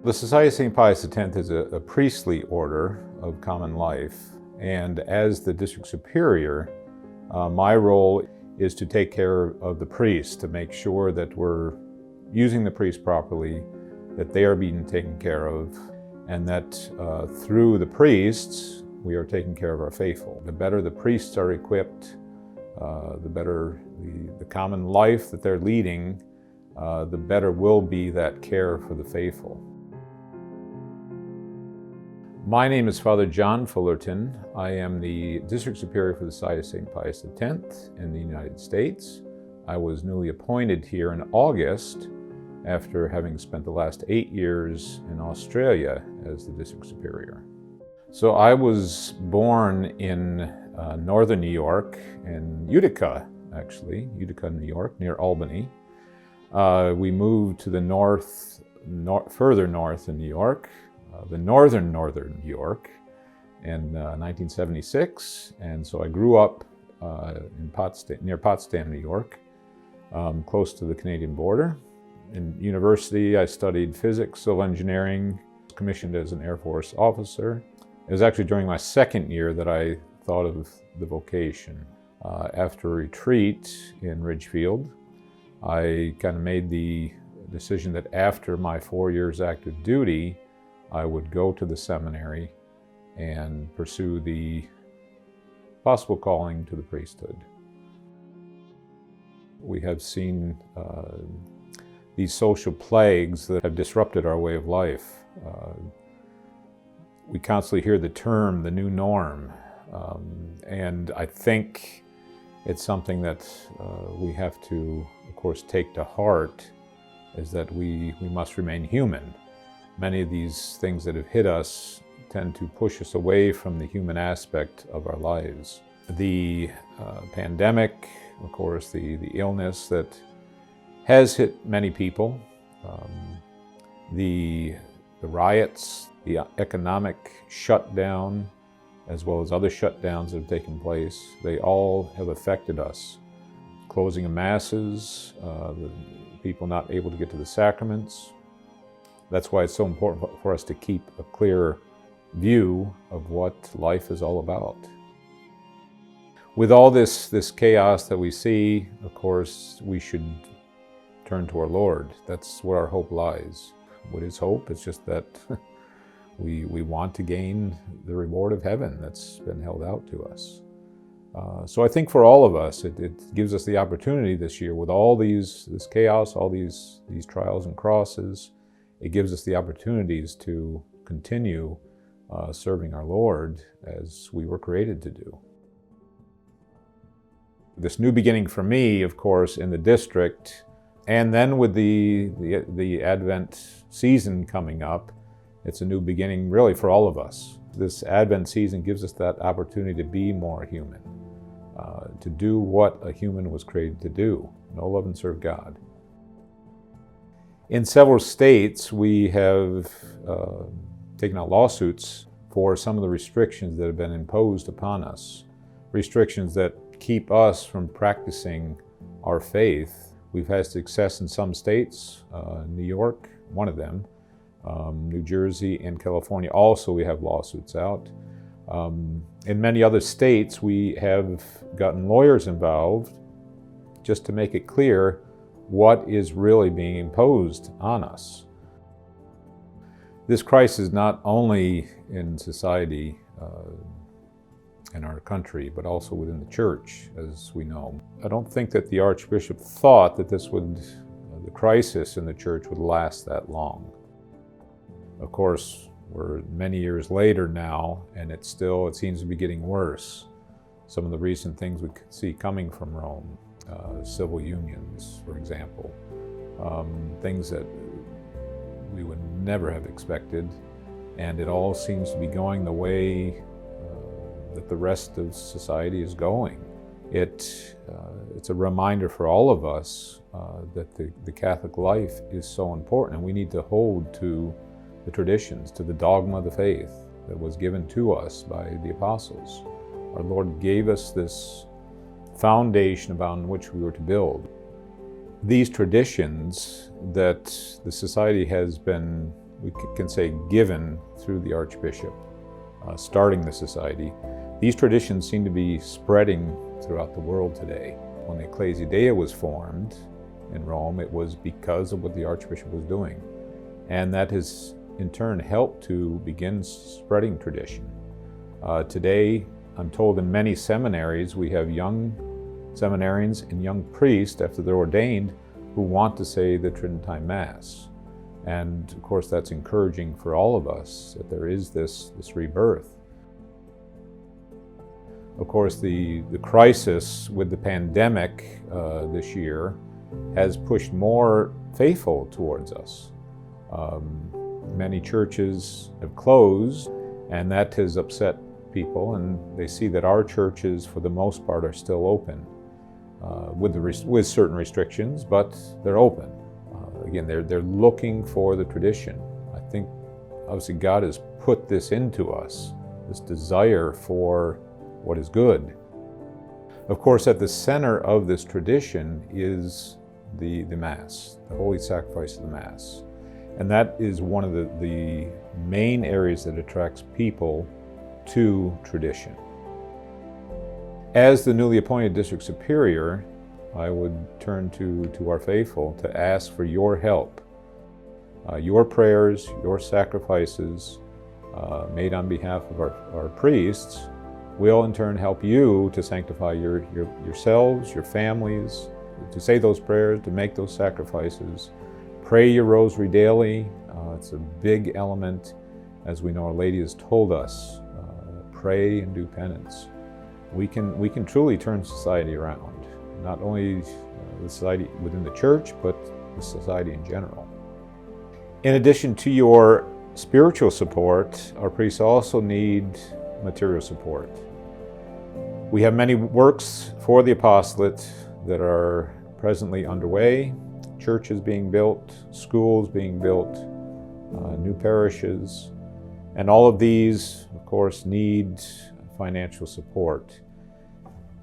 The Society of St. Pius X is a priestly order of common life, and as the district superior, my role is to take care of the priests, to make sure that we're using the priests properly, that they are being taken care of, and that through the priests, we are taking care of our faithful. The better the priests are equipped, the better the common life that they're leading, the better will be that care for the faithful. My name is Father John Fullerton. I am the District Superior for the Society of St. Pius X in the United States. I was newly appointed here in August after having spent the last 8 years in Australia as the District Superior. So I was born in northern New York, in Utica, actually, Utica, New York, near Albany. We moved to the further north in New York, the northern New York in 1976, and so I grew up in near Potsdam, New York, close to the Canadian border. In university, I studied physics, civil engineering, commissioned as an Air Force officer. It was actually during my second year that I thought of the vocation. After a retreat in Ridgefield, I kind of made the decision that after my 4 years active duty, I would go to the seminary and pursue the possible calling to the priesthood. We have seen these social plagues that have disrupted our way of life. We constantly hear the term, the new norm, and I think it's something that we have to, of course, take to heart, is that we must remain human. Many of these things that have hit us tend to push us away from the human aspect of our lives. The pandemic, of course, the illness that has hit many people, the riots, the economic shutdown, as well as other shutdowns that have taken place, they all have affected us. Closing of masses, the people not able to get to the sacraments. That's why it's so important for us to keep a clear view of what life is all about. With all this chaos that we see, of course, we should turn to our Lord. That's where our hope lies. What is hope? It's just that we want to gain the reward of heaven that's been held out to us. So I think for all of us, it gives us the opportunity this year with all this chaos, all these trials and crosses. It gives us the opportunities to continue serving our Lord as we were created to do. This new beginning for me, of course, in the district, and then with the Advent season coming up, it's a new beginning really for all of us. This Advent season gives us that opportunity to be more human, to do what a human was created to do, know, love, and serve God. In several states, we have taken out lawsuits for some of the restrictions that have been imposed upon us, restrictions that keep us from practicing our faith. We've had success in some states, New York, one of them, New Jersey and California also we have lawsuits out. In many other states, we have gotten lawyers involved just to make it clear what is really being imposed on us. This crisis not only in society, in our country, but also within the church, as we know. I don't think that the Archbishop thought that the crisis in the church would last that long. Of course, we're many years later now, and it seems to be getting worse. Some of the recent things we could see coming from Rome, civil unions, for example, things that we would never have expected, and it all seems to be going the way that the rest of society is going. It's a reminder for all of us that the Catholic life is so important, and we need to hold to the traditions, to the dogma of the faith that was given to us by the apostles. Our Lord gave us this foundation upon which we were to build. These traditions that the society has been we can say given through the Archbishop starting the society. These traditions seem to be spreading throughout the world today. When the Ecclesia Dei was formed in Rome, it was because of what the Archbishop was doing. And that has in turn helped to begin spreading tradition. Today, I'm told in many seminaries, we have young seminarians and young priests, after they're ordained, who want to say the Tridentine Mass. And of course, that's encouraging for all of us, that there is this rebirth. Of course, the crisis with the pandemic this year has pushed more faithful towards us. Many churches have closed, and that has upset people, and they see that our churches, for the most part, are still open with certain restrictions, but they're open. Again, they're looking for the tradition. I think, obviously, God has put this into us, this desire for what is good. Of course, at the center of this tradition is the Mass, the Holy Sacrifice of the Mass. And that is one of the main areas that attracts people to tradition. As the newly appointed District Superior, I would turn to our faithful to ask for your help. Your prayers, your sacrifices made on behalf of our priests will in turn help you to sanctify yourselves, your families, to say those prayers, to make those sacrifices. Pray your rosary daily. It's a big element, as we know Our Lady has told us. Pray and do penance. We can truly turn society around. Not only the society within the church, but the society in general. In addition to your spiritual support, our priests also need material support. We have many works for the apostolate that are presently underway. Churches being built, schools being built, new parishes, and all of these, of course, need financial support.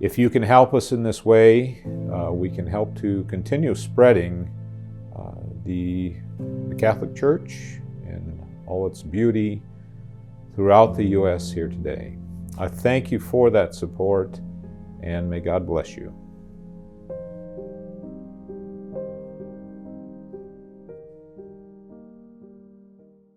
If you can help us in this way, we can help to continue spreading the Catholic Church and all its beauty throughout the U.S. here today. I thank you for that support, and may God bless you.